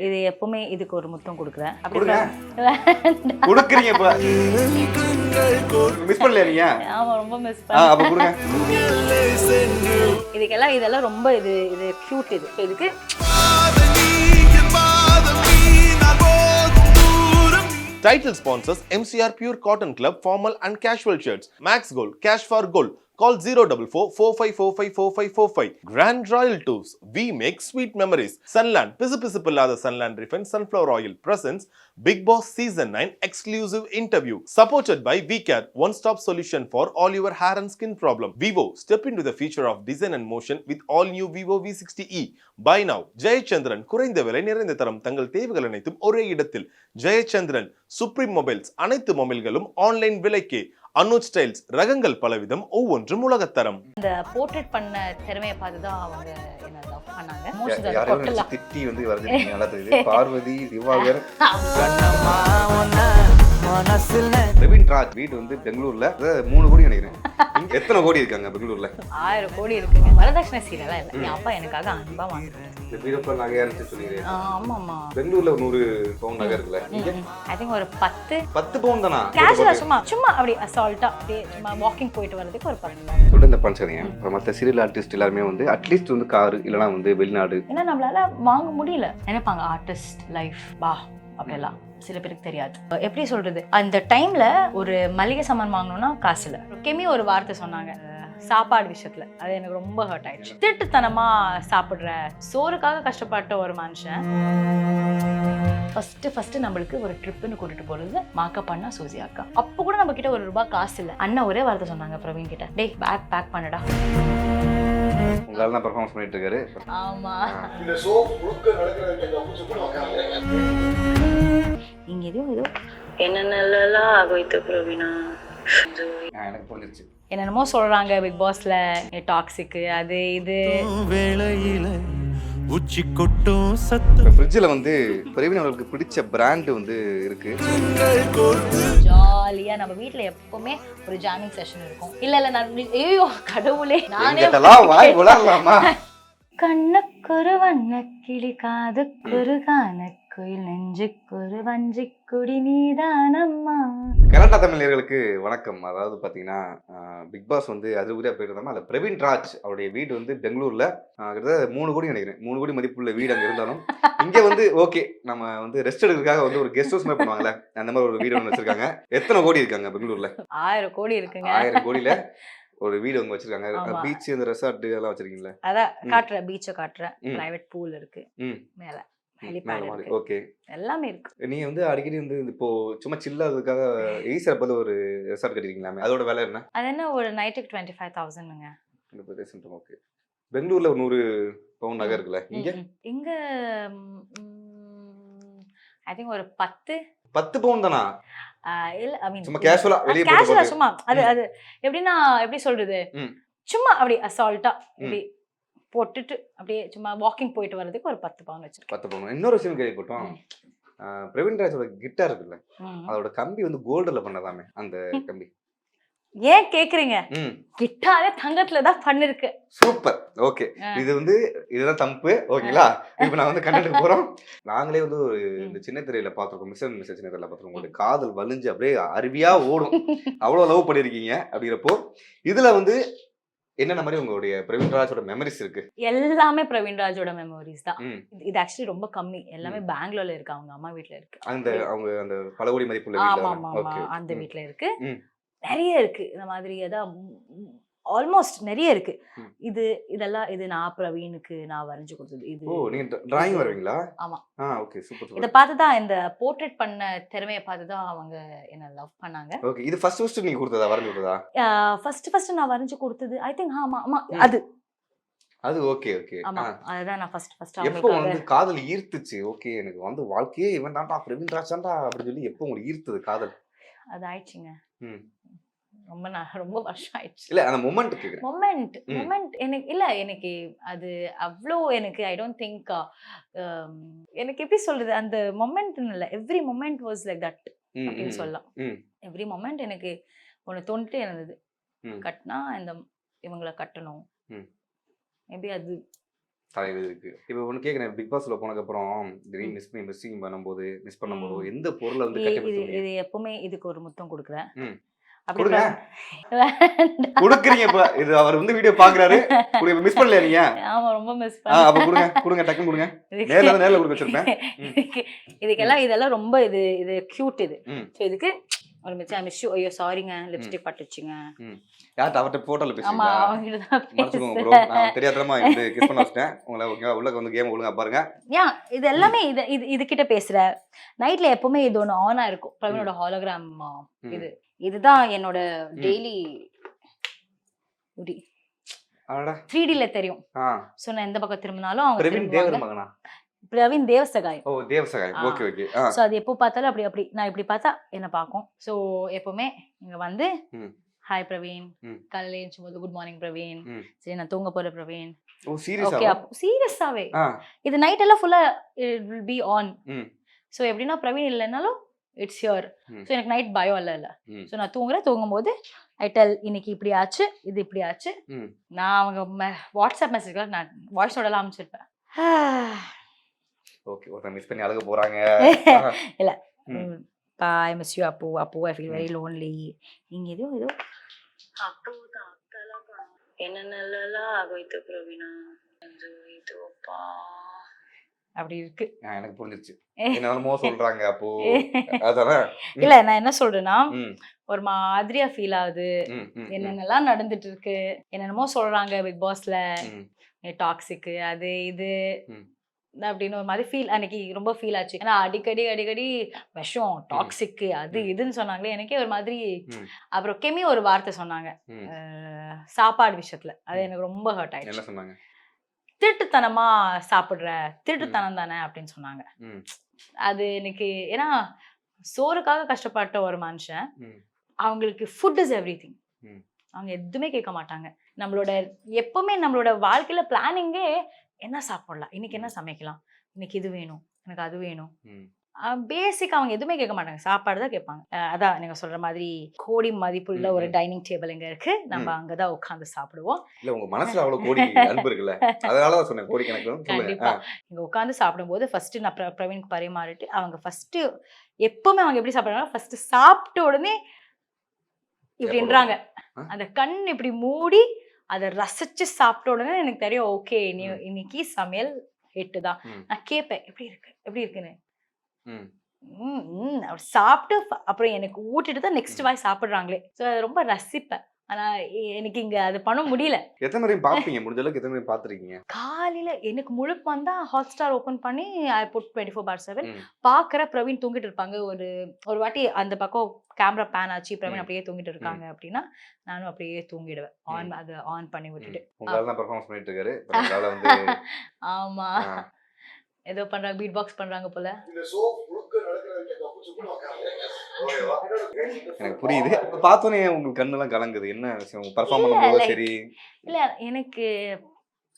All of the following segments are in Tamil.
இது எப்பவுமே இதுக்கு ஒரு முத்தம் கொடுக்குறேன். கொடுங்க. கொடுக்குறீங்க இப்ப. மிஸ் பண்ணல நீங்க? ஆமா, ரொம்ப மிஸ் அப்ப கொடுங்க. இதெல்லாம் ரொம்ப இது கியூட். இதுக்கு Title sponsors MCR Pure Cotton Club formal and casual shirts. Max Gold, Cash for Gold. Call 044-4545-4545. Grand Royal Tours. We make sweet memories. Sunland, Pisipillada Sunland Refined Sunflower Oil presents Big Boss Season 9 exclusive interview. Supported by VCare, one-stop solution for all your hair and skin problem. Vivo, step into the future of design and motion with all new Vivo V60e. Buy now. Jayachandran, குறைந்த விலை நிறைந்த தரம். தங்கள் தேவைகள் அனைத்தும் ஒரே இடத்தில். Jayachandran, Supreme Mobiles, அனைத்து மொபைல்களும் ஆன்லைன் விலைக்கே. அனுஜ் ஸ்டைல்ஸ், ரகங்கள் பலவிதம், ஒவ்வொன்றும் உலகத்தரம். இந்த போர்ட்ரேட் பண்ண திறமையை பார்த்து தான் அவங்க என்ன லவ் பண்ணாங்க. யாரையும் திட்டி வந்து வரது நல்லா தெரியுது. பார்வதி, திவாகர், பிரவீன் ராஜ் வீடு வந்து பெங்களூர்ல 3 கோடி நினைக்கிறேன். எத்தனை கோடி இருக்காங்க பெங்களூர்ல? 1000 கோடி இருக்குங்க. வரதட்சணை சீரெல்லாம் இல்ல, என் அப்பா எனக்காக அன்பா வாங்கிட்டாரு. இந்த வீரப்ப நகையான்னு சொல்லிடுறேன். ஆமாமா, பெங்களூர்ல ஒரு 100 பவுன் நகை இருக்குல்ல. இங்க ஐ திங்க் ஒரு 10 பவுன் தானா? கேஷ்ல சும்மா அப்படி அசால்ட்டா அப்படியே சும்மா வாக்கிங் போயிட்டு வரதுக்கு ஒரு 10. சொல்ல இந்த பண்றீங்க. மத்த சீரியல் ஆர்டிஸ்ட் எல்லாருமே வந்து அட்லீஸ்ட் வந்து கார் இல்லனா வந்து வெளிநாடு ஏன்னா நம்மளால வாங்க முடியல. நினைப்பாங்க ஆர்டிஸ்ட் லைஃப் பா அப்படிலாம். சில பேருக்கு தெரியாது. எப்படி சொல்றது, அந்த டைம்ல ஒரு மளிகை சாமான் வாங்கணும்னா காசு இல்ல. கெமி ஒரு வார்த்தை சொன்னாங்க சாப்பாடு விஷயத்துல, அது எனக்கு ரொம்ப ஹர்ட் ஆயிடுச்சு. திருட்டுத்தனமா சாப்பிடுற சோறுக்காக கஷ்டப்பட்ட ஒரு மனுஷன் ஃபர்ஸ்ட் நம்மளுக்கு ஒரு ட்ரிப்புன்னு கூட்டிட்டு போறது மாக்கப் பண்ணா சூசி அக்கா. அப்போ கூட நம்ம கிட்ட ₹1 காசு இல்ல. அண்ணா ஒரே வார்த்தை சொன்னாங்க பிரவீன் கிட்ட, டேய் பேக் பேக் பண்ணுடா. உங்களால தான் பெர்ஃபார்மன்ஸ் பண்ணிட்டு இருக்காரு. ஆமா, இந்த ஷோ முழுக்க நடக்கிறதுக்கு அப்படி சொல்லி உட்கார்ந்து இங்க ஏதோ என்னென்னலாம் ஆகோய்த்து பிரவீனா. எனக்கு புரிஞ்சிருச்சு. என்னென்னமோ சொல்றாங்க பிக் பாஸ்ல, டாக்ஸிக் அது இது. உச்சி கொட்டும் சத்து ஃப்ரிட்ஜில் வந்து பிரவீன் அவர்களுக்கு பிடிச்ச பிராண்ட் வந்து இருக்கு. ஜாலியா நம்ம வீட்ல எப்பவுமே ஒரு ஜாமிங் செஷன் இருக்கும். இல்ல நான் ஐயோ கடவுளே, நானே வாய் உலரலாமா? கண்ணுக்கொரு வண்ண கிளி, காதுக்கொரு கான கோயில், நெஞ்சுக்கொரு வஞ்சி குடி நீதானம்மா. கனடா தமிழர்களுக்கு வணக்கம். அதாவது பார்த்தீங்கன்னா பிக் பாஸ் வந்து அதிர்வுரியா போயிட்டு இருந்தோம். அதில் பிரவீன் ராஜ் அவருடைய வீடு வந்து பெங்களூர்ல கிட்டத்தட்ட 3 கோடி நினைக்கிறேன். 3 கோடி மதிப்புள்ள வீடு அங்கே இருந்தாலும் இங்கே வந்து ஓகே நம்ம வந்து ரெஸ்ட் எடுக்கிறதுக்காக வந்து ஒரு கெஸ்ட் ஹவுஸ் மாதிரி பண்ணுவாங்கல்ல, அந்த மாதிரி ஒரு வீடு ஒன்று வச்சிருக்காங்க. எத்தனை கோடி இருக்காங்க பெங்களூர்ல? 1000 கோடி இருக்குங்க. 1000 கோடியில ஒரு வீடு அவங்க வச்சிருக்காங்க. பீச், அந்த ரெசார்ட் எல்லாம் வச்சிருக்கீங்களா? அதான் காட்டுறேன், பீச்சை காட்டுறேன். பிரைவேட் பூல் இருக்கு மேல, ஓகே, எல்லாமே இருக்கு. நீங்க வந்து அடிக்கடி வந்து இப்போ சும்மா சில்லாததுக்காக ஈஸியா ஒரு ரெசார்ட் கட்டிருக்கீங்களாமே, அதோட விலை என்ன? அது என்ன ஒரு நைட்டுக்கு 25,000ங்க. ஓகே. பெங்களூர்ல ஒரு 100 பவுன் நகை இருக்குல்ல, இங்க ஐ திங்க் ஒரு 10 பவுன் தானா? இல்ல, ஐ மீன் சும்மா கேஷுவலா வெளிய கேஷுவலா சும்மா அது எப்படின்னா எப்படி சொல்றது, சும்மா அப்படி அசால்ட்டா இப்படி போட்டுட்டு அப்படியே சும்மா வாக்கிங் போயிட்டு வரதுக்கு ஒரு 10 பவுன் வச்சிருக்கேன். 10 பவுன். இன்னொரு விஷயம் கேள்விப்பட்டோம், பிரவீன் ராஜோட கிட்டார் இருக்குல்ல, அதோட கம்பி வந்து கோல்டுல பண்ணதாமே. அந்த கம்பி ஏன் கேக்குறீங்க? கிட்டாரே தங்கத்துல தான் பண்ணிருக்கு. சூப்பர். ஓகே, இது வந்து இதுதான் தம்பு. ஓகேங்களா, இப்ப நான் வந்து கண்டென்ட் போறோம். நாங்களே வந்து ஒரு இந்த சின்ன திரையில பாத்துருக்கோம், மிஸ் சின்ன திரையில பாத்துருக்கோம். உங்களுக்கு காதல் வலிஞ்சு அப்படியே அருவியா ஓடும், அவ்வளவு லவ் பண்ணிருக்கீங்க. அப்படிங்கிறப்போ இதுல வந்து என்னென்ன மாதிரி உங்களுடைய பிரவீன் ராஜோட மெமரிஸ் இருக்கு? எல்லாமே பிரவீன் ராஜோட மெமரிஸ் தான். இது ஆக்சுவலி ரொம்ப கம்மி. எல்லாமே பெங்களூர்ல இருக்கு, அவங்க அம்மா வீட்ல இருக்கு. அவங்க அந்த பல கோடி மதிப்புள்ள வீட்ல, அந்த வீட்ல இருக்கு. நிறைய இருக்கு இந்த மாதிரி, அதான் ஆல்மோஸ்ட் நிறைய இருக்கு. இதெல்லாம் இது நான் பிரவீனுக்கு நான் வரைஞ்சு கொடுத்தது. இது நீங்க டிராயிங் வரைவீங்களா? ஆமா. Okay, super. இத பார்த்து தான், இந்த போர்ட்ரேட் பண்ண திறமையை பார்த்து தான் அவங்க என்ன லவ் பண்ணாங்க. ஓகே, இது ஃபர்ஸ்ட் நீங்க கொடுத்ததா, வரைஞ்சு கொடுத்ததா? ஃபர்ஸ்ட் நான் வரைஞ்சு கொடுத்தது ஐ திங்க். ஆமா, அது ஓகே. ஆமா, அதுதான் நான் ஃபர்ஸ்ட் எப்போ வந்து காதல் ஈர்த்துச்சு? ஓகே, எனக்கு வந்து வாழ்க்கையே இவன் தான்டா, பிரவீன் ராஜ் தான்டா அப்படி சொல்லி எப்போ உங்களுக்கு ஈர்த்தது காதல்? அது ஆயிடுச்சுங்க, ரொம்ப வருஷம் ஆயிடுச்சு. இல்ல, அந்த மொமெண்ட் கேக்குறேன். மொமெண்ட் எனக்கு இல்ல, எனக்கு அது அவ்வளோ எனக்கு ஐ டோன்ட் திங்க், எனக்கு எப்படி சொல்றது, அந்த மொமெண்ட் இல்ல, every moment was like that அப்படின்னு சொல்லலாம். எவ்ரி மொமெண்ட் எனக்கு ஒன்று தோண்டிட்டே இருந்தது, கட்டினா இந்த இவங்களை கட்டணும். மேபி அது தலைவர் இருக்கு. இப்போ ஒன்று கேட்குறேன், பிக் பாஸ்ல போனதுக்கப்புறம் திடீர்னு மிஸ்ஸிங் பண்ணும்போது மிஸ் பண்ணும்போது எந்த பொருளை வந்து இது கட்டிப்பிடிச்சீங்க? இது எப்பவுமே இதுக்கு ஒரு முத்தம் கொடுக்குறேன். ம். அப்படி கொடுங்க. வேண்டாம். கொடுக்குறீங்க. இப்போ இது அவர் வந்து வீடியோ பார்க்குறாரு. கொடுங்க. மிஸ் பண்ணலையா நீங்க? ஆமா, ரொம்ப மிஸ் அப்போ பண்ணேன். கொடுங்க டக்குன்னு கொடுங்க. நேரில் கொடுக்க வச்சிருப்பேன். இதுக்கெல்லாம் இதெல்லாம் ரொம்ப இது கியூட் இது. ம். ஸோ இதுக்கு ஒரு மிஸ் யூ, ஐயோ சாரிங்க, லிப்ஸ்டிக் பட்டுச்சுங்க. யார்கிட்ட அவர்கிட்ட போட்டோல ஆமா, பேசுறீங்களா? அவங்ககிட்ட தான் மன்னிச்சுக்கோங்க ப்ரோ, பேசுறேன். நான் தெரியாதனமா வந்து கிஸ் பண்ண வச்சிட்டேன் உங்களை. ஓகேவா? உள்ள வந்து கேம் ஒழுங்கா பாருங்க. ஏன் இது எல்லாமே இது கிட்ட பேசுற நைட்ல எப்பவுமே இது ஒன்று ஆனா இருக்கும். பிரவீனோட ஹாலோகிராம் இது இதுதான் என்னோட டெய்லி முடி. அடடா. 3Dல தெரியும். ஆ. ஸோ நான் எந்த பக்கம் திரும்பினாலும் அவங்க பிரவீன் தேவர் திரும்புவாங்க. மகனா? பிரவீன் தேவசகாய். ஓ, தேவசகாய். ஆ. Okay okay. ஸோ அது எப்போ பார்த்தாலும் அப்படி நான் இப்படி பார்த்தா என்ன பார்க்கும். ஸோ எப்பவுமே இங்க வந்து ம். ஹாய் பிரவீன், ம். காலையில எழுந்தும் போது குட் மார்னிங் பிரவீன், ம். சரி நான் தூங்க போறேன் பிரவீன். ஓ, சீரியஸா? ஓகே, அப்போ சீரியஸாவே ஆ. இது நைட் எல்லாம் ஃபுல்லா இட் வில் பி ஆன். ம். ஸோ எப்படின்னா பிரவீன் இல்லைனாலும் இட்ஸ் ஹியர். ம். ஸோ எனக்கு நைட் பயம் இல்லை. ம். ஸோ நான் தூங்கும்போது ஐ டெல் இன்னைக்கு இப்படி ஆச்சு, இது இப்படி ஆச்சு. ம். நான் அவங்க வாட்ஸ்அப் மெசேஜ்ல நான் வாய்ஸ் நோட்டெல்லாம் அனுப்பிச்சிருப்பேன். ஓகே, ஒருத்தர் மிஸ் பண்ணி அழுக போறாங்க. இல்ல, ம். I miss you Appu, I feel very lonely. நீங்க ஏதோ அப்புதான் என்னென்னலாம் ஆகோய்த்து பிரவீனா இதுப்பா அப்படி இருக்கு. எனக்கு புரிஞ்சிருச்சு. என்னமோ சொல்றாங்க அப்போ. அதானே? இல்ல, நான் என்ன சொல்றேன்னா ம். ஒரு மாதிரியா ஃபீல் ஆகுது. ம். ம். என்னென்னலாம் நடந்துட்டு இருக்கு, என்னென்னமோ சொல்றாங்க பிக் பாஸ்ல, ம். டாக்ஸிக் அது இது ம். அப்படின்னு ஒரு மாதிரி ஃபீல் அன்னைக்கு ரொம்ப ஃபீல் ஆச்சு. ஏன்னா அடிக்கடி விஷம் டாக்ஸிக் அது இதுன்னு சொன்னாங்களே, எனக்கே ஒரு மாதிரி. ம். அப்புறம் கெமி ஒரு வார்த்தை சொன்னாங்க ம். சாப்பாடு விஷயத்துல. அது எனக்கு ரொம்ப ஹர்ட் ஆயிடுச்சு. என்ன சொன்னாங்க? திருட்டுத்தனமா சாப்பிடுற, திருட்டுத்தனம் தானே அப்படின்னு சொன்னாங்க. ம். அது எனக்கு ஏன்னா சோறுக்காக கஷ்டப்பட்ட ஒரு மனுஷன், ம். அவங்களுக்கு ஃபுட் இஸ் எவ்ரிதிங். ம். அவங்க எதுவுமே கேட்க மாட்டாங்க. நம்மளோட எப்பவுமே நம்மளோட வாழ்க்கையில பிளானிங்கே என்ன சாப்பிடலாம், இன்னைக்கு என்ன சமைக்கலாம், இன்னைக்கு இது வேணும், எனக்கு அது வேணும். ம். பேசிக் அவங்க எதுவுமே கேட்க மாட்டாங்க, சாப்பாடு தான் கேட்பாங்க. அதான் நீங்க சொல்ற மாதிரி கோடி மதிப்புள்ள ஒரு டைனிங் டேபிள் இங்க இருக்கு, நம்ம அங்கதான் உட்காந்து சாப்பிடுவோம். இல்ல, உங்க மனசுல அவ்வளவு கோடி அன்பு இருக்குல்ல, அதனாலதான் சொன்னேன் கோடி கணக்கு. கண்டிப்பா. இங்க உட்காந்து சாப்பிடும்போது ஃபர்ஸ்ட் நான் பிரவீனுக்கு பரிமாறிட்டு, அவங்க ஃபர்ஸ்ட் எப்பவுமே அவங்க எப்படி சாப்பிடுறாங்க, ஃபர்ஸ்ட் சாப்பிட்ட உடனே இப்படின்றாங்க. அந்த கண் இப்படி மூடி அதை ரசிச்சு சாப்பிட்ட உடனே எனக்கு தெரியும், ஓகே இன்னைக்கு சமையல் ஹிட்டு தான். நான் கேட்பேன் எப்படி இருக்குன்னு. அவர் சாப்பிட்டு அப்புறம் எனக்கு ஊட்டிட்டு தான் நெக்ஸ்ட் வாய் சாப்பிடுறாங்களே. ஸோ அது ரொம்ப ரசிப்பேன். ஆனா எனக்கு இங்க அது பண்ண முடியல. எத்தனை முறை பாப்பீங்க? முடிஞ்ச அளவுக்கு எத்தனை முறை பாத்துருக்கீங்க? காலையில எனக்கு முழுப்பு வந்தா ஹாட் ஸ்டார் ஓபன் பண்ணி ஐ புட் 24/7 பாக்குற. பிரவீன் தூங்கிட்டு இருப்பாங்க. ஒரு வாட்டி அந்த பக்கம் கேமரா பேன் ஆச்சு, பிரவீன் அப்படியே தூங்கிட்டு இருக்காங்க அப்படின்னா நானும் அப்படியே தூங்கிடுவேன். அதை ஆன் பண்ணி விட்டுட்டு. உங்களால தான் பெர்ஃபார்மன்ஸ் பண்ணிட்டு இருக்காரு. உங்களால வந்து ஆமா, ஏதோ பண்றாங்க, பீட் பாக்ஸ் பண்றாங்க போல. இந்த ஷோ முழுக்க நடக்கிறதுக்கு கப்பு சுப்புன்னு உட்கார்ந்து எனக்கு புரியுது. பார்த்தோன்னே உங்களுக்கு கண்ணெல்லாம் கலங்குது. என்ன விஷயம்? பெர்ஃபார்ம் பண்ணும்போது சரி இல்ல, எனக்கு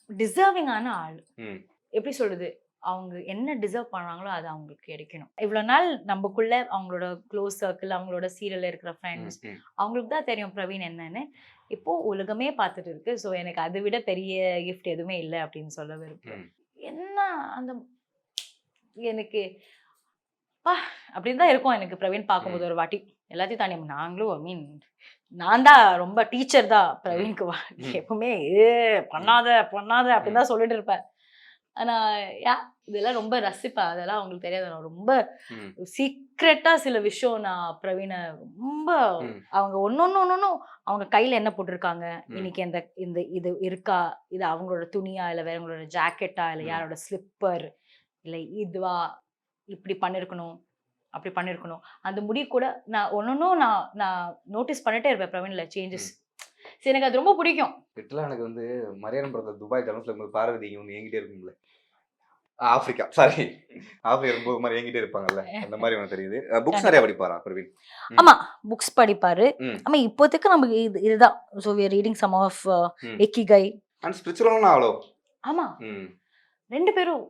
டிசர்விங்கான ஆள். ம். எப்படி சொல்றது, அவங்க என்ன டிசர்வ் பண்றாங்களோ அது அவங்களுக்கு கிடைக்கணும். இவ்வளவு நாள் நமக்குள்ள அவங்களோட க்ளோஸ் சர்க்கிள், அவங்களோட சீரியல்ல இருக்கிற ஃப்ரெண்ட்ஸ், அவங்களுக்கு தான் தெரியும் பிரவீன் என்னன்னு. இப்போ உலகமே பார்த்துட்டு இருக்கு. ஸோ எனக்கு அதை விட பெரிய கிஃப்ட் எதுவுமே இல்லை அப்படின்னு சொல்ல விரும்புறேன். என்ன அந்த எனக்கு பா அப்படின்னு தான் இருக்கும் எனக்கு பிரவீன் பார்க்கும்போது. ஒரு வாட்டி எல்லாத்தையும் தாண்டி நாங்களும் நான் தான் ரொம்ப டீச்சர் தான் பிரவீனுக்கு. எப்பவுமே பண்ணாத அப்படின்னு தான் சொல்லிட்டு இருப்பேன். ஆனா இதெல்லாம் ரொம்ப ரசிப்பேன். அதெல்லாம் அவங்களுக்கு தெரியாது. நான் ரொம்ப சீக்ரெட்டா சில விஷயம் நான் பிரவீனை ரொம்ப அவங்க ஒன்னொன்னு அவங்க கையில என்ன போட்டிருக்காங்க, இன்னைக்கு இந்த இது இருக்கா, இது அவங்களோட துணியா இல்ல வேறவங்களோட ஜாக்கெட்டா இல்ல யாரோட ஸ்லிப்பர் இல்ல இதுவா, இப்படி பண்ணிருக்கணும் அப்படி பண்ணிருக்கணும். அந்த முடி கூட நான் ஒன்னொன்னும் நான் நோட்டீஸ் பண்ணிட்டே இருப்பேன் பிரவீன்ல சேஞ்சஸ். சரி, எனக்கு அது ரொம்ப பிடிக்கும். லிட்டரலா எனக்கு வந்து மரியாதை பிரதர் துபாய் தனுஷ்ல இருக்கும்போது பார்வதி ஒன்று என்கிட்டே இருக்கும்ல, ஆப்பிரிக்கா இருக்கும்போது மாதிரி என்கிட்டே இருப்பாங்கல்ல, அந்த மாதிரி எனக்கு தெரியுது. புக்ஸ் நிறைய படிப்பாரா பிரவீன்? ஆமா, புக்ஸ் படிப்பாரு. ஆமா, இப்போதைக்கு நமக்கு இதுதான். So we are reading some of Ikigai and ஸ்பிரிச்சுவலான ஆளோ? ஆமா, ரெண்டு பேரும்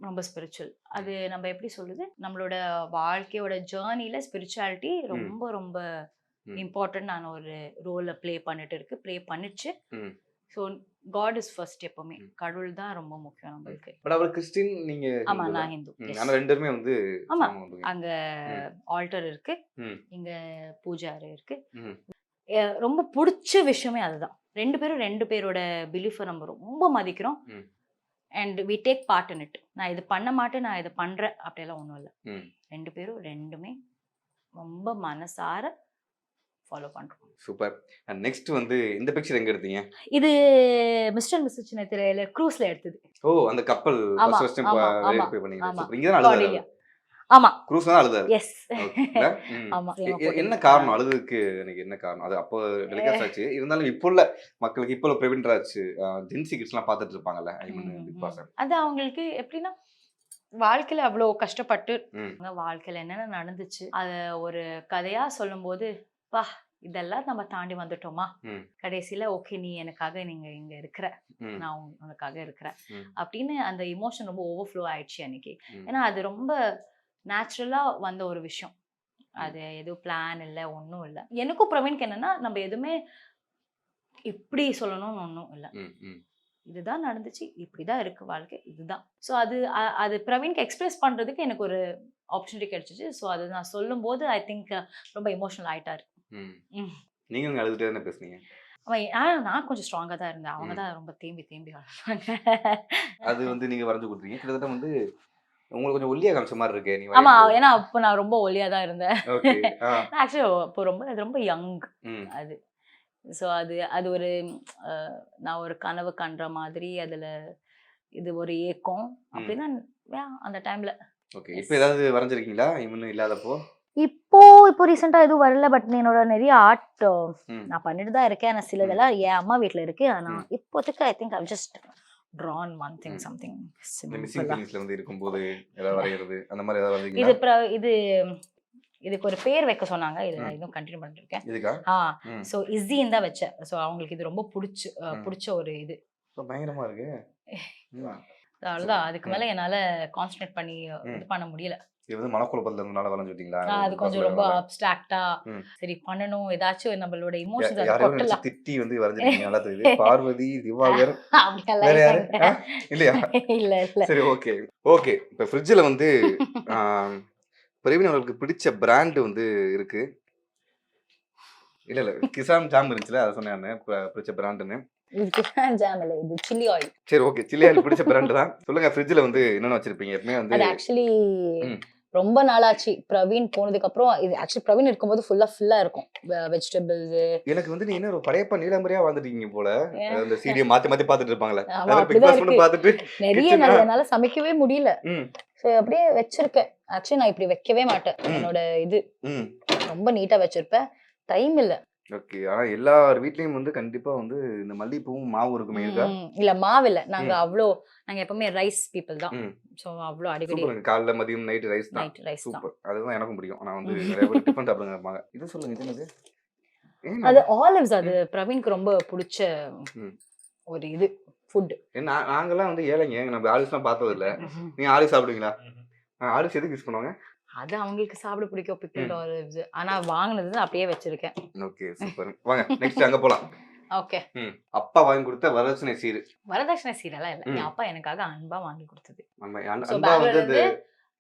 ரொம்ப ஸ்பிரிச்சுவல். அது நம்ம எப்படி சொல்லுது, நம்மளோட வாழ்க்கையோட ஜேர்னில ஸ்பிரிச்சுவாலிட்டி ரொம்ப ரொம்ப இம்பார்ட்டன்ட். நான் ஒரு ரோலை ப்ளே பண்ணிட்டு இருக்கு, ப்ளே பண்ணிச்சு. So God is first. எப்பவுமே கடவுள் தான் ரொம்ப முக்கியம் நம்மளுக்கு. பட் அவர் கிறிஸ்டின், நீங்க ஆமா, ஹிந்து தான். நான் ஹிந்து. Yes. ஆனா ரெண்டுமே வந்து ஆமா. சாமி கும்பிடுவீங்க. அங்க ஆல்டர் இருக்கு, ம். இங்க பூஜை அறை இருக்கு. ம். ரொம்ப பிடிச்ச விஷயமே அதுதான். ரெண்டு பேரோட பிலீஃபை நம்ம ரொம்ப மதிக்கிறோம். ம். And we take part in it. நான் இது பண்ண மாட்டேன், நான் இதை பண்றேன் அப்படியெல்லாம் ஒன்றும் இல்லை. ம். ரெண்டுமே ரொம்ப மனசார ஃபாலோ பண்றோம். சூப்பர். அண்ட் நெக்ஸ்ட் வந்து இந்த பிக்சர் எங்க எடுத்தீங்க? இது மிஸ்டர் அண்ட் மிஸ்ஸஸ் சின்ன திரையில க்ரூஸ்ல எடுத்தது. ஓ, அந்த கப்பல் ஆமா, ஃபர்ஸ்ட் டைம் ஆமா, ஆமா, போய் பண்ணீங்க. ஆமா. சூப்பர். இங்க தான் அழுதாரு. கார்டிலியா. ஆமா, க்ரூஸ் தான் அழுதாரு. எஸ். ஓகேல? ம். ஆமா. என்ன காரணம் அழுதுக்கு? எனக்கு என்ன காரணம்? அது அப்போ டெலிகாஸ்ட் ஆச்சு. இருந்தாலும் இப்போ உள்ள மக்களுக்கு, இப்போ உள்ள பிரவீன் ராஜ் ஜென்சி கிட்ஸ்லாம் பார்த்துட்டு இருப்பாங்கல்ல, ஐ மீன் பிக் பாஸ். அது அவங்களுக்கு எப்படின்னா வாழ்க்கையில அவ்வளோ கஷ்டப்பட்டு ம். வாழ்க்கையில என்னென்ன நடந்துச்சு அத ஒரு கதையா சொல்லும்போது, பா இதெல்லாம் நம்ம தாண்டி வந்துட்டோமா, ம். கடைசியில ஓகே நீ எனக்காக நீங்க இங்க இருக்கிற, ம். நான் உனக்காக இருக்கிறேன் ம். அப்படின்னு அந்த இமோஷன் ரொம்ப ஓவர்ஃப்ளோ ஆயிடுச்சு அன்னைக்கு. ம். ஏன்னா அது ரொம்ப நேச்சுரலா வந்த ஒரு விஷயம். அது எதுவும் பிளான் இல்லை, ஒன்றும் இல்லை. எனக்கும் பிரவீனுக்கு என்னன்னா நம்ம எதுவுமே இப்படி சொல்லணும்னு ஒன்றும் இல்லை. ம். ம். இதுதான் நடந்துச்சு, இப்படிதான் இருக்கு வாழ்க்கை, இதுதான். ஸோ அது பிரவீனுக்கு எக்ஸ்பிரஸ் பண்றதுக்கு எனக்கு ஒரு ஆப்பர்ச்சுனிட்டி கிடைச்சிச்சு. ஸோ அது நான் சொல்லும் போது ஐ திங்க் ரொம்ப எமோஷனல் ஆயிட்டாரு. ம். ம். நீங்க அங்க அழுதுட்டே தானே பேசுனீங்க? நான் கொஞ்சம் ஸ்ட்ராங்கா தான் இருந்தேன். அவங்க தான் ரொம்ப தேம்பி வளர்ப்பாங்க. அது வந்து நீங்க வரைஞ்சு கொடுத்தீங்க. கிட்டத்தட்ட வந்து உங்களுக்கு கொஞ்சம் ஒல்லியா காமிச்ச மாதிரி இருக்கே நீங்க ஆமா, வரையும்போது. ஏன்னா அப்போ நான் ரொம்ப ஒல்லியா தான் இருந்தேன். ஓகே. ஆக்சுவலி அப்போ அது ரொம்ப யங் ம். அது. ஸோ அது ஒரு நான் ஒரு கனவு கண்ற மாதிரி அதுல இது ஒரு ஏக்கம் அப்படின்னா அந்த டைம்ல. ஓகே. இப்போ ஏதாவது வரைஞ்சிருக்கீங்களா இன்னும் இல்லாதப்போ? இப்போ ரீசெண்டா எதுவும் வரல. பட் என்னோட நிறைய ஆர்ட் ம். நான் பண்ணிட்டு தான் இருக்கேன். ஆனா சிலதெல்லாம் என் அம்மா வீட்ல இருக்கு. ஆனா ம். இப்போதைக்கு I think I just drawn one thing, ம். something இந்த மிஸ்ஸிங் simple. ஃபீலிங்ஸ்ல வந்து இருக்கும்போது ஏதாவது வரைகிறது அந்த மாதிரி ஏதாவது இது வரைஞ்சீங்களா? இது இதுக்கு ஒரு பேர் வைக்க சொன்னாங்க. இது நான் இன்னும் கண்டினியூ பண்ணிட்டு இருக்கேன். இதுக்கா? ம். ஸோ இஸின்னு தான் வச்சேன். ஸோ அவங்களுக்கு இது ரொம்ப ம். பிடிச்ச ஒரு இது. ரொம்ப பயங்கரமா இருக்கு. ம். அவ்வளோதான். அதுக்கு மேல என்னால கான்சன்ட்ரேட் பண்ணி இது பண்ண முடியல. இது வந்து மனக்குழப்பத்துல இருந்தனால வரைஞ்சு விட்டீங்களா? அது கொஞ்சம் ரொம்ப அப்ஸ்ட்ராக்டா ம். சரி பண்ணணும், ஏதாச்சும் நம்மளோட இமோஷன்ஸ் அதை யாரையும் நினைச்சு கொட்டலாம் திட்டி வந்து வரைஞ்சிருக்கீங்க. நல்லா தெரியுது. பார்வதி, திவாகர், அப்படியெல்லாம் வேற யாரு? இல்லைங்க. இல்லையா? இல்ல இல்ல. சரி, ஓகே. ஓகே. இப்ப ஃப்ரிட்ஜ்ல வந்து பிரவீன் அவர்களுக்கு பிடிச்ச பிராண்ட் வந்து இருக்கு. இல்ல கிசான் ஜாம் இருந்துச்சுல, அதை சொன்னேன் பிடிச்ச பிராண்டுன்னு. இது ஜாம் இல்ல, இது சில்லி ஆயில். சரி, ஓகே. சில்லி ஆயில் பிடிச்ச பிராண்ட் தான். சொல்லுங்க, ஃப்ரிட்ஜ்ல வந்து என்னென்ன வச்சிருப்பீங்க? எப்பவுமே வந்து அது ஆக்சுவலி ம். ரொம்ப நாளாச்சு. பிரவீன் போனதுக்கு அப்புறம் இது ஆக்சுவலி பிரவீன் இருக்கும்போது ஃபுல்லா இருக்கும் வெஜிடபிள்ஸ். எனக்கு வந்து நீ என்ன ஒரு படையப்பா நீலமரியா வந்துட்டீங்க போல. அந்த சீடியை மாத்தி மாத்தி பாத்துட்டு இருப்பாங்களே. ஆமா, அதாவது பிக் அப்படிதான் பாஸ் மட்டும் இருக்கு. பாத்துட்டு நிறைய kitchen- என்னால சமைக்கவே முடியல. ம். ஸோ அப்படியே வச்சிருக்கேன். ஆக்சுவலி நான் இப்படி வைக்கவே மாட்டேன். ம். என்னோட இது ம். ரொம்ப நீட்டா வச்சிருப்பேன். டைம் இல்ல. ஓகே. ஆனா எல்லார் வீட்லயும் வந்து கண்டிப்பா வந்து இந்த மல்லிகைப்பூவும் மாவு இருக்குமே இருக்கா? இல்ல மாவு இல்ல. நாங்க எப்பவுமே ரைஸ் பீப்புள் தான். ம். ஸோ அவ்வளோ அடிக்கடி சூப்பருங்க. காலைல மதியம் நைட் ரைஸ் தான். நைட் ரைஸ் தான். சூப்பர். அதுதான் எனக்கும் பிடிக்கும். ஆனா வந்து நிறைய பேர் டிஃபன் சாப்பிடுங்க. இது சொல்லுங்க, இது என்னது? ஏன் அது ஆலிவ்ஸ். அது பிரவீனுக்கு ரொம்ப பிடிச்ச ம். ஒரு இது ஃபுட். நாங்கெல்லாம் வந்து ஏழைங்க. நம்ம ஆலிஸ்லாம் பார்த்தது இல்ல. நீங்க ஆலிஸ் சாப்பிடுவீங்களா? ஆலிஸ் எதுக்கு யூஸ் பண்ணுவாங்க? அது அவங்களுக்கு சாப்பிட பிடிக்கும், பிக்கிள்ட் ஆலிவ்ஸ். ஆனா வாங்குனது அப்படியே வச்சிருக்கேன். Okay, super. வாங்க நெக்ஸ்ட் அங்க போலாம். ஓகே. அப்பா வாங்கி கொடுத்த வரதட்சணை சீர். வரதட்சணை சீரெல்லாம் இல்ல. என் அப்பா எனக்காக அன்பா வாங்கி கொடுத்தது. நம்ம ஸோ அன்பா வந்து பெங்களூர்ல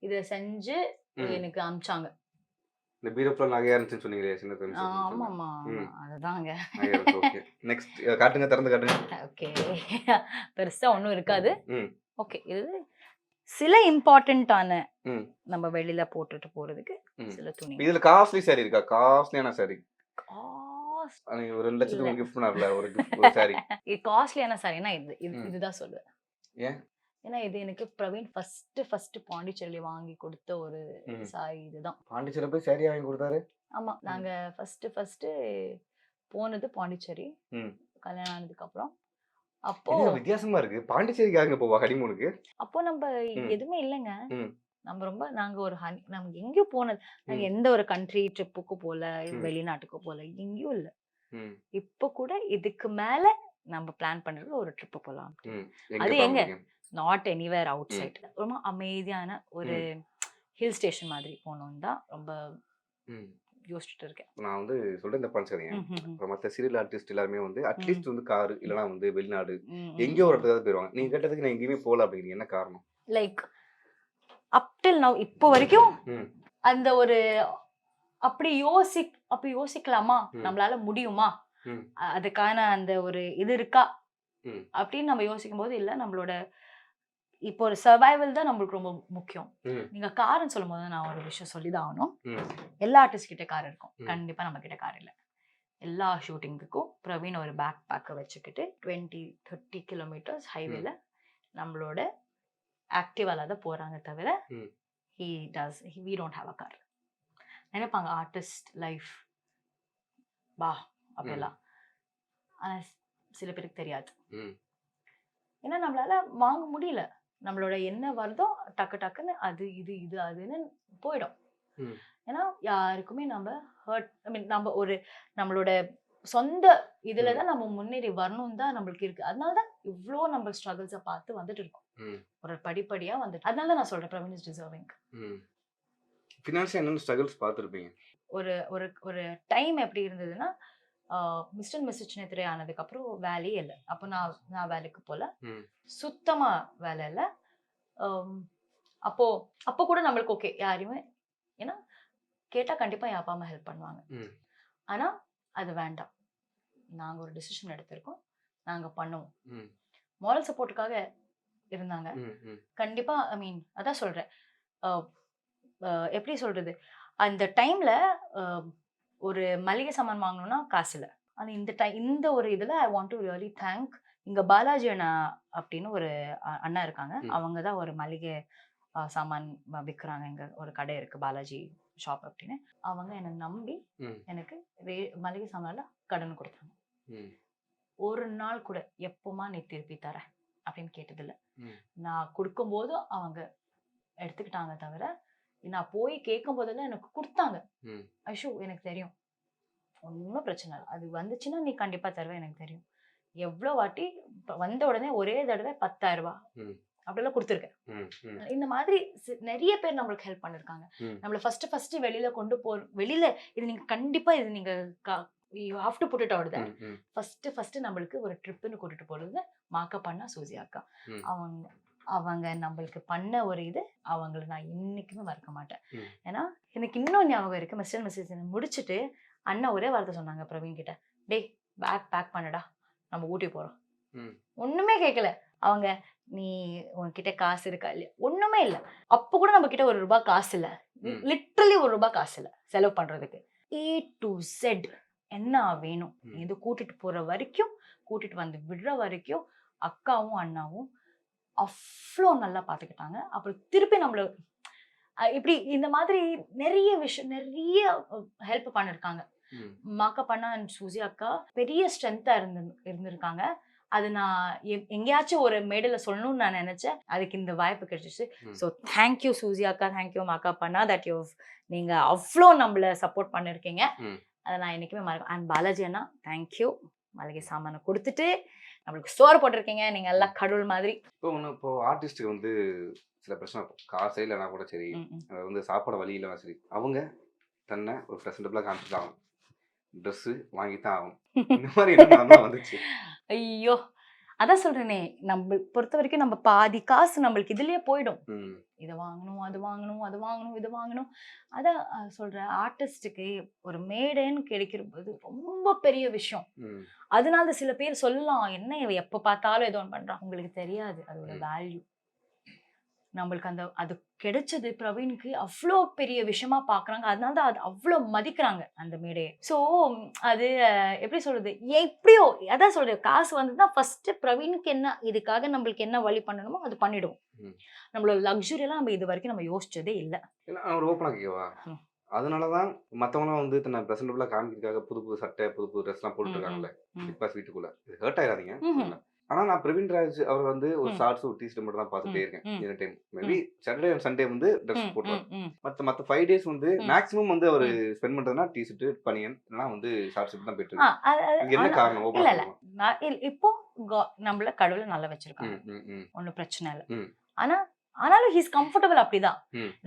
இதை செஞ்சு எனக்கு அனுப்பிச்சாங்க. இந்த பீரோப்ல நகையா இருந்துச்சுன்னு சொன்னீங்களே, சின்ன தம்பி. ஆமாமா, அதுதாங்க. ஓகே. நெக்ஸ்ட் காட்டுங்க, திறந்து காட்டுங்க. ஓகே. பெருசா ஒண்ணும் இருக்காது. ம். ஓகே. இது சில இம்பார்ட்டன்டான ம். நம்ம வெளியில போட்டுட்டு போறதுக்கு சில துணி. இதுல காஸ்ட்லி சாரி இருக்கா? காஸ்ட்லியான சாரி. காஸ்ட் நீங்க ஒரு 2 லட்சத்துக்கு கிஃப்ட் பண்ணார்ல ஒரு சாரி. இது காஸ்ட்லியான சாரினா இதுதான் சொல்லுவேன். ஏன்? ஏன்னா இது எனக்கு பிரவீன் ஃபர்ஸ்ட் பாண்டிச்சேரியில வாங்கி கொடுத்த ஒரு சாரி இதுதான். பாண்டிச்சேரியில போய் சாரி வாங்கி கொடுத்தாரு? ஆமா, நாங்க ஃபர்ஸ்ட் போனது பாண்டிச்சேரி. கல்யாணம் ஆனதுக்கு அப்புறம். அப்போ வித்தியாசமா இருக்கு. பாண்டிச்சேரிக்காக போவா ஹனிமூனுக்கு? அப்போ நம்ம எதுவுமே இல்லைங்க. நாங்க ஒரு நாங்க எங்கேயும் போனது. நாங்க எந்த ஒரு கண்ட்ரி ட்ரிப்புக்கு போல, வெளிநாட்டுக்கு போல, எங்கேயும் இல்ல. இப்ப கூட இதுக்கு மேல நம்ம பிளான் பண்றது ஒரு ட்ரிப்பு போலாம். அது எங்க? Not anywhere outside. ரொம்ப அமைதியான ஒரு ஹில் ஸ்டேஷன் மாதிரி போகணும் தான் ரொம்ப யோசிச்சுட்டு இருக்கேன். நான் வந்து சொல்றேன் தப்பான்னு சரிங்க. ம், ம், ம். இப்போ மற்ற சீரியல் ஆர்டிஸ்ட் எல்லாருமே வந்து அட்லீஸ்ட் வந்து காரு இல்லைனா வந்து வெளிநாடு ம், எங்கேயோ ஒரு ம். இடத்துக்காவது போயிடுவாங்க. நீங்க கேட்டதுக்கு நான் எங்கேயுமே போகல அப்படிங்கிறீங்க. என்ன காரணம்? லைக் அப் டில் நவ் இப்போ வரைக்கும் ம் அந்த ஒரு அப்படி யோசிக்கலாமா, ம் நம்மளால முடியுமா, ம் அதுக்கான அந்த ஒரு இது இருக்கா ம் அப்படின்னு நம்ம யோசிக்கும் போது, இல்ல நம்மளோட இப்போ ஒரு சர்வைவல் தான் நம்மளுக்கு ரொம்ப முக்கியம். ம் நீங்க கார்னு சொல்லும்போது நான் ஒரு விஷயம் சொல்லிதான் ஆகணும். ம் எல்லா ஆர்டிஸ்ட் கிட்ட கார் இருக்கும், ம். கண்டிப்பா நம்ம கிட்ட கார் இல்ல. எல்லா ஷூட்டிங்குக்கும் பிரவீன் ஒரு பேக் பேக்கை வச்சுக்கிட்டு 20-30 கிலோமீட்டர்ஸ் ஹைவேல நம்மளோட ஆக்டிவால தான் போறாங்க தவிர ம். we don't have a car. நினைப்பாங்க ஆர்டிஸ்ட் லைஃப் பா அப்படிலாம். ஆனா சில பேருக்கு தெரியாது. ம் ஏன்னா நம்மளால வாங்க முடியல. நம்மளோட என்ன வருதோ டக்கு டக்குன்னு அது இது இது அதுன்னு போயிடும். ம் ஏன்னா யாருக்குமே நம்ம ஹர்ட் நம்ம ஒரு நம்மளோட சொந்த இதுல தான் நம்ம முன்னேறி வரணும் தான் நம்மளுக்கு இருக்கு. அதனால தான் இவ்வளோ நம்ம ஸ்ட்ரகிள்ஸை பார்த்து வந்துட்டு இருக்கோம். ம் ஒரு படிப்படியா வந்துட்டு. அதனால தான் நான் சொல்றேன் பிரவீன் இஸ் டிசர்விங். ம் ஃபினான்ஷியல் என்னென்ன ஸ்ட்ரகிள்ஸ் பார்த்துருப்பீங்க? ஒரு ஒரு ஒரு டைம் எப்படி இருந்ததுன்னா, மிஸ்டர் அண்ட் மிஸ்ஸஸ் சின்னத்திரை ஆனதுக்கப்புறம் வேலையே இல்லை. அப்போ நான் வேலைக்கு போகல, ம் சுத்தமா வேலை இல்லை. அப்போ அப்போ கூட நம்மளுக்கு ஓகே யாரையுமே, ஏன்னா கேட்டால் கண்டிப்பாக என் அப்பா அம்மா ஹெல்ப் பண்ணுவாங்க. ம் ஆனால் அது வேண்டாம், நாங்கள் ஒரு டிசிஷன் எடுத்திருக்கோம், நாங்கள் பண்ணுவோம். ம் மாரல் சப்போர்ட்டுக்காக இருந்தாங்க. ம் ம் கண்டிப்பா அதான் சொல்றேன். எப்படி சொல்றது, அந்த டைம்ல ஒரு மளிகை சாமான் வாங்கணும்னா காசு இல்லை. ஆனா இந்த ஒரு இதுல I want to really thank இங்க பாலாஜி அண்ணா அப்படின்னு ஒரு அண்ணா இருக்காங்க. அவங்க தான் ஒரு மளிகை சாமான் விற்கிறாங்க. இங்க ஒரு கடை இருக்கு, பாலாஜி ஷாப் அப்படின்னு. அவங்க என்னை நம்பி எனக்கு மளிகை சாமான்ல கடன் கொடுத்தாங்க. ஒரு நாள் கூட எப்பமா நீ திருப்பி தர அப்படின்னு கேட்டதில்லை. நான் கொடுக்கும்போது அவங்க எடுத்துக்கிட்டாங்க தவிர, நான் போய் கேட்கும் போதெல்லாம் எனக்கு கொடுத்தாங்க. ஐஷு எனக்கு தெரியும், ஒன்றும் பிரச்சனை இல்லை, அது வந்துச்சுன்னா நீ கண்டிப்பா தருவ, எனக்கு தெரியும். எவ்வளோ வாட்டி வந்த உடனே ஒரே தடவை 10,000 ரூபாய் அப்படிலாம் கொடுத்துருக்கேன். இந்த மாதிரி நிறைய பேர் நம்மளுக்கு ஹெல்ப் பண்ணிருக்காங்க. நம்மள ஃபர்ஸ்ட் வெளியில கொண்டு வெளியில இது நீங்க கண்டிப்பா இது நீங்க you have to put it out there. First நம்மளுக்கு ஒரு ட்ரிப்புன்னு கூட்டிட்டு போறது மாக்கப் பண்ணா சூசி அக்கா. அவங்க நம்மளுக்கு பண்ண ஒரு இது அவங்கள நான் இன்னைக்குமே மறக்க மாட்டேன். ஏன்னா எனக்கு இன்னும் ஞாபகம் இருக்கு, மிஸ்டர் அண்ட் மிஸ்ஸஸ் முடிச்சுட்டு அண்ணா ஒரே வார்த்தை சொன்னாங்க பிரவீன் கிட்ட, டேய் பேக் பேக் பண்ணடா, நம்ம ஊட்டி போறோம். ஒண்ணுமே கேட்கல அவங்க, நீ உன்கிட்ட காசு இருக்கா இல்லையா, ஒண்ணுமே இல்லை. அப்போ கூட நம்ம கிட்ட ₹1 காசு இல்லை, லிட்டரலி ₹1 காசு இல்லை செலவு பண்றதுக்கு. A to Z என்ன வேணும் இது கூட்டிட்டு போற வரைக்கும், கூட்டிட்டு வந்து விடுற வரைக்கும் அக்காவும் அண்ணாவும் அவ்வளோ நல்லா பார்த்துக்கிட்டாங்க. அப்புறம் திருப்பி நம்மள இப்படி இந்த மாதிரி நிறைய விஷயம் நிறைய ஹெல்ப் பண்ணிருக்காங்க. மாக்கப் பண்ணா சூசி அக்கா பெரிய ஸ்ட்ரென்த்தா இருந்திருக்காங்க. அது நான் எங்கேயாச்சும் ஒரு மேடையில சொல்லணும்னு நான் நினைச்சேன், அதுக்கு இந்த வாய்ப்பு கிடைச்சிச்சு. ஸோ தேங்க்யூ சூசி அக்கா, தேங்க்யூ மாக்கா பண்ணா, தட் நீங்க அவ்வளோ நம்மள சப்போர்ட் பண்ணிருக்கீங்க. அதை நான் என்னைக்குமே மறக்க. அண்ட் பாலாஜி அண்ணா தேங்க்யூ, மளிகை சாமானை கொடுத்துட்டு நம்மளுக்கு சோறு போட்டிருக்கீங்க, நீங்க எல்லாம் கடவுள் மாதிரி. இப்போ ஆர்டிஸ்ட்டுக்கு வந்து சில பிரச்சனை இருக்கும், காசே இல்லைனா கூட சரி, அது வந்து சாப்பாடு வழி இல்லைனா சரி, அவங்க தன்னை ஒரு ப்ரெசன்டபிளாக காமிச்சு ஆகும், ட்ரெஸ்ஸு வாங்கித்தான் ஆகும். இந்த மாதிரி என்ன வந்துச்சு? ஐயோ அதான் சொல்றேனே, நம்ம பொறுத்த வரைக்கும் நம்ம பாதி காசு நம்மளுக்கு இதுலயே போயிடும். இதை வாங்கணும், அது வாங்கணும், அது வாங்கணும், இது வாங்கணும். அதான் சொல்றேன், ஆர்டிஸ்டுக்கு ஒரு மேடைன்னு கிடைக்கிறது ரொம்ப பெரிய விஷயம். அதனால சில பேர் சொல்லலாம், என்ன இவ எப்ப பார்த்தாலும் ஏதோ ஒன்று பண்றான். உங்களுக்கு தெரியாது அதோட வேல்யூ. நம்மளுக்கு அது கிடைச்சது பிரவீனுக்கு அவ்வளோ பெரிய விஷயமா பாக்குறாங்க. அதனால தான் அது அவ்வளோ மதிக்கிறாங்க அந்த மேடையை. ஸோ அது எப்படி சொல்றது, எப்படியோ அதான் சொல்றது, காசு வந்துதான் ஃபர்ஸ்ட் பிரவீனுக்கு என்ன, இதுக்காக நம்மளுக்கு என்ன வழி பண்ணணுமோ அது பண்ணிடுவோம். நம்மளோட லக்ஸுரி எல்லாம் நம்ம இது வரைக்கும் நம்ம யோசிச்சதே இல்லை. ஒரு ஓப்பனாக கேட்கவா, அதனாலதான் மற்றவங்களும் வந்து தன்னை ப்ரெசன்டபிளாக காமிக்கிறதுக்காக புது புது சட்டை புது புது ட்ரெஸ்லாம் போட்டுருக்காங்கல்ல பிக் பாஸ் வீட்டுக்குள்ள. இது ஹர்ட் ஆயிடாதீங்க. ஆனா நான் பிரவீன் ராஜ் அவர் வந்து ஒரு ஷார்ட்ஸ் ஒரு டீஷர்ட் மட்டும் தான் பார்த்துட்டே இருக்கேன் any time. Maybe Saturday and Sunday வந்து ட்ரெஸ் போட்டுருவாங்க. மற்ற 5 days வந்து மேக்ஸிமம் வந்து அவர் ஸ்பெண்ட் பண்றதுனா டிஷர்ட் பனியன் இல்லைனா வந்து ஷார்ட்ஸ் தான் போயிட்டு இருக்கு. என்ன காரணம்? இப்போ நம்மள கடவுளை நல்லா வச்சிருக்காங்க, ஒன்னும் பிரச்சனை இல்லை. ஆனாலும் ஹீஸ் கம்ஃபர்டபுள் அப்படிதான்.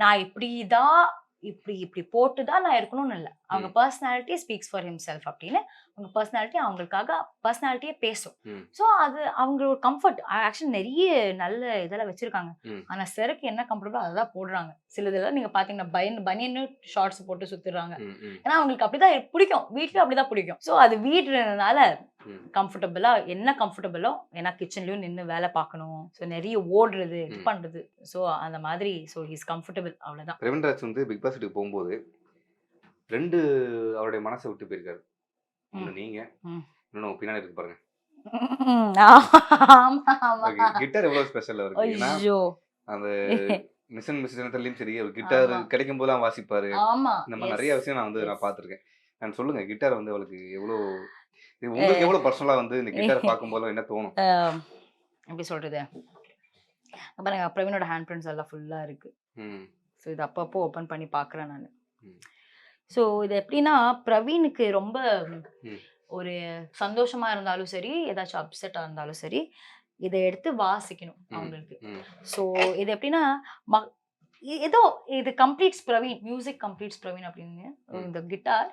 நான் இப்படிதான் இப்படி போட்டு தான் நான் இருக்கணும்னு இல்லை. அவங்க பர்சனாலிட்டி ஸ்பீக்ஸ் ஃபார் ஹிம்செல்ஃப் அப்படின்னு அவங்க பர்சனாலிட்டி அவங்களுக்காக பர்சனாலிட்டியே பேசும். ஸோ அது அவங்களோட கம்ஃபர்ட். ஆக்சுவலி நிறைய நல்ல இதெல்லாம் வச்சிருக்காங்க. ஆனால் சிறக்கு என்ன கம்ஃபர்டபுளோ அதை தான் போடுறாங்க. சிலதெல்லாம் நீங்கள் பார்த்தீங்கன்னா பனியன்னு ஷார்ட்ஸ் போட்டு சுற்றுறாங்க. ஏன்னா அவங்களுக்கு அப்படிதான் பிடிக்கும், வீட்லேயும் அப்படிதான் பிடிக்கும். ஸோ அது வீடுறதுனால கம்ஃபர்டபுளா என்ன கம்ஃபர்டபுளோ, ஏன்னா கிச்சன்லயும் நின்று வேலை பார்க்கணும், ஸோ நிறைய ஓடுறது இது பண்றது, ஸோ அந்த மாதிரி. ஸோ ஹீஸ் கம்ஃபர்டபுள், அவ்வளவுதான். பிரவீன் ராஜ் வந்து பிக் பாஸ் வீட்டுக்கு போகும்போது 2 அவருடைய மனசை விட்டு போயிருக்காரு. ஒண்ணு நீங்க, இன்னொன்னு பின்னாடி இருக்கு பாருங்க. கிட்டார் எவ்வளவு ஸ்பெஷல் அவருக்கு. ஏன்னா அந்த மிஷன் மிஷன்லயும் சரி, ஒரு கிட்டார் கிடைக்கும் போதெல்லாம் வாசிப்பாரு. இந்த மாதிரி நிறைய விஷயம் நான் பார்த்திருக்கேன். நான் சொல்லுங்க, கிட்டார் வந்து அவளுக்கு எவ்வளவு, உங்களுக்கு எவ்வளவு பர்சனலா வந்து இந்த கிட்டார் பார்க்கும்போது என்ன தோணும்? எப்படி சொல்றது, பாருங்க பிரவீனோட ஹேண்ட் பிரிண்ட்ஸ் எல்லாம் ஃபுல்லா இருக்கு. ஸோ இது அப்பப்போ ஓப்பன் பண்ணி பார்க்குறேன் நான். ஸோ இது எப்படின்னா, பிரவீனுக்கு ரொம்ப ஒரு சந்தோஷமா இருந்தாலும் சரி, ஏதாச்சும் அப்செட்டா இருந்தாலும் சரி, இதை எடுத்து வாசிக்கணும் அவங்களுக்கு. ஸோ இது எப்படின்னா, ஏதோ இது completes Praveen, music completes Praveen அப்படின்னு. இந்த கிட்டார்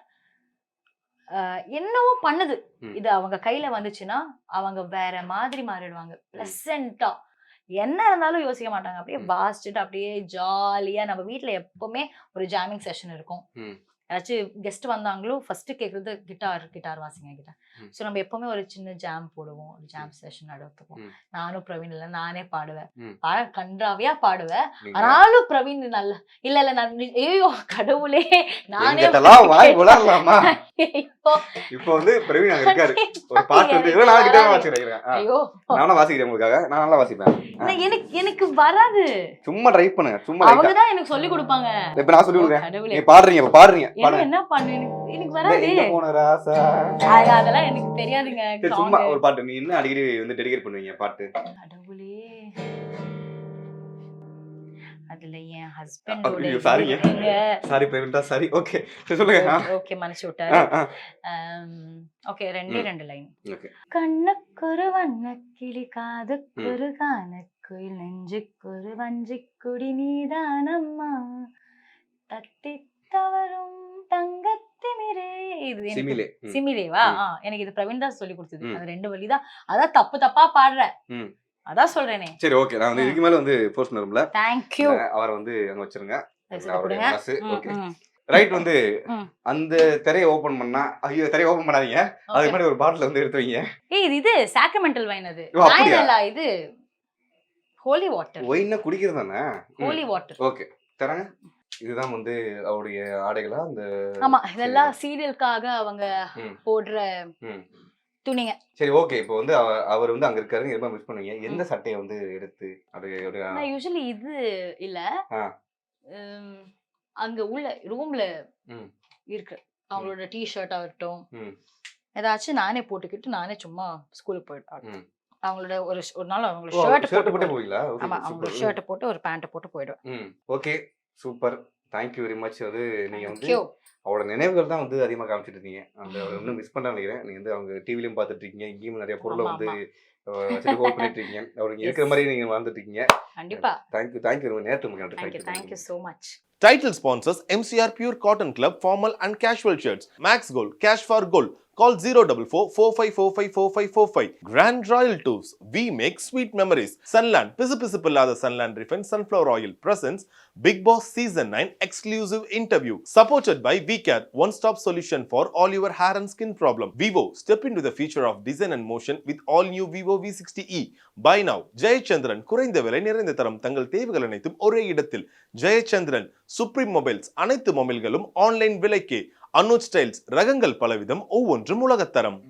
என்னவோ பண்ணுது. இது அவங்க கையில வந்துச்சுன்னா அவங்க வேற மாதிரி மாறிடுவாங்க. பிளசண்டா என்ன இருந்தாலும் யோசிக்க மாட்டாங்க. அப்படியே வாசிச்சுட்டு அப்படியே ஜாலியா. நம்ம வீட்டுல எப்பவுமே ஒரு ஜாமிங் செஷன் இருக்கும். ஏதாச்சும் கெஸ்ட் வந்தாங்களோ ஃபர்ஸ்ட் கேட்கறது கிட்டார் வாசிங்க கிட்டார். ஸோ நம்ம எப்பவுமே ஒரு சின்ன ஜாம் போடுவோம், ஒரு ஜாம் செஷன் நடத்துவோம். நானும் பிரவீன் இல்ல நானே பாடுவேன், கன்றாவியா பாடுவேன். ஆனாலும் பிரவீன் நல்ல இல்ல நான் ஐயோ கடவுளே நானே இப்போ வந்து பிரவீன் அங்க இருக்காரு. ஒரு பாட்டு வந்து நான் கிட்டார் வாசிக்கிறேன். ஐயோ நானும் வாசிக்கிறேன் உங்களுக்காக. நான் நல்லா வாசிப்பேன். எனக்கு வராது, சும்மா ட்ரை பண்ணுங்க. சும்மா அவங்க தான் எனக்கு சொல்லி கொடுப்பாங்க. இப்ப நான் சொல்லி கொடுக்குறேன், நீங்க பாடுறீங்க. இப்ப பாடுறீங்க, என்ன பண்ணு, எனக்கு வராது அதெல்லாம் எனக்கு தெரியாதுங்க. சும்மா ஒரு பாட்டு நீ என்ன அடிக்கடி வந்து டெடிகேட் பண்ணுவீங்க பாட்டு? கடவுளே, அதுல என் ஹஸ்பண்டோட சாரி பிரவீன் தான், சாரி. ஓகே சொல்லுங்க. ஓகே மனசு விட்டாரு. ஓகே ரெண்டு லைன். கண்ணுக்கொரு வண்ணக்கிளி, காதுக்கொரு கானக்குயில், நெஞ்சுக்கொரு வஞ்சிக்குடி நீதானம்மா, தத்தி தவறும் தங்கத்திமிரே. இது சிமிலேவா? எனக்கு இது பிரவீன் தான் சொல்லி கொடுத்தது. அது 2 வழிதான். அதான் தப்பா பாடுறேன், அதான் சொல்றேனே. சரி ஓகே, நான் வந்து இதுக்கு மேல வந்து ஃபோர்ஸ் பண்ணல. Thank you. அவரை வந்து அங்க வச்சிருங்க. அவருடைய மனசு ஓகே ரைட். வந்து அந்த திரையை ஓபன் பண்ணா, ஐயோ திரையை ஓபன் பண்ணாதீங்க, அதுக்கு முன்னாடி ஒரு பாட்டில் வந்து எடுத்து வைங்க. இது சாக்ரமெண்டல் வைன். அது வைன் இல்ல, இது ஹோலி வாட்டர். வைன் குடிக்கிறது தானே, ஹோலி வாட்டர். ஓகே தரங்க. இதுதான் வந்து அவருடைய ஆடைகளா? அந்த ஆமா, இதெல்லாம் சீரியலுக்காக அவங்க போடுற துணிங்க. சரி ஓகே. இப்போ வந்து அவர் வந்து அங்க இருக்காரு, ரொம்ப மிஸ் பண்ணுவீங்க. எந்த சட்டையை வந்து எடுத்து நான் யூசுவலி இது இல்ல, அங்க உள்ள ரூம்ல இருக்கு அவங்களோட டி-ஷர்ட் ஆகட்டும், ஏதாச்சும் நானே போட்டுக்கிட்டு நானே சும்மா ஸ்கூலுக்கு போயிட்டேன். அவங்களோட ஒரு நாள் அவங்களோட ஷர்ட் போட்டு போவீங்களா? ஆமா, அவங்களோட ஷர்ட் போட்டு ஒரு பேண்ட் போட்டு போயிடுவேன். Okay super, thank you very much. அது நீங்க வந்து அவரோட நினைவுகள் தான் வந்து அதிகமாக காமிச்சிட்டு இருக்கீங்க. அந்த இன்னும் மிஸ் பண்ண நினைக்கிறேன். நீங்க வந்து அவங்க டிவிலையும் பார்த்துட்டு இருக்கீங்க, இங்கேயும் நிறைய பொருளை வந்து ஹோல்ட் பண்ணிட்டு இருக்கீங்க. அவருக்கு இருக்கிற மாதிரி நீங்க வாழ்ந்துட்டு இருக்கீங்க. கண்டிப்பா thank you very much. Thank you so much. Title sponsors MCR Pure Cotton Club formal and casual shirts. Max Gold, cash for gold. Call 044-4545-4545. Grand Royal Tours. We make sweet memories. Sunland, பிசுபிசுப்பில்லாத Sunland Refined Sunflower Oil presents Big Boss Season 9 exclusive interview. Supported by VCare, one-stop solution for all your hair and skin problem. Vivo, step into the future of design and motion with all new Vivo V60e. Buy now. Jayachandran, குறைந்த விலை நிறைந்த தரம், தங்கள் தேவைகள் அனைத்தும் ஒரே இடத்தில். ஜெயச்சந்திரன், சுப்ரீம் மொபைல்ஸ், அனைத்து மொபைல்களும் ஆன்லைன் விலைக்கே. அனுஜ் ஸ்டைல்ஸ், ரகங்கள் பலவிதம், ஒவ்வொன்றும் உலகத்தரம்.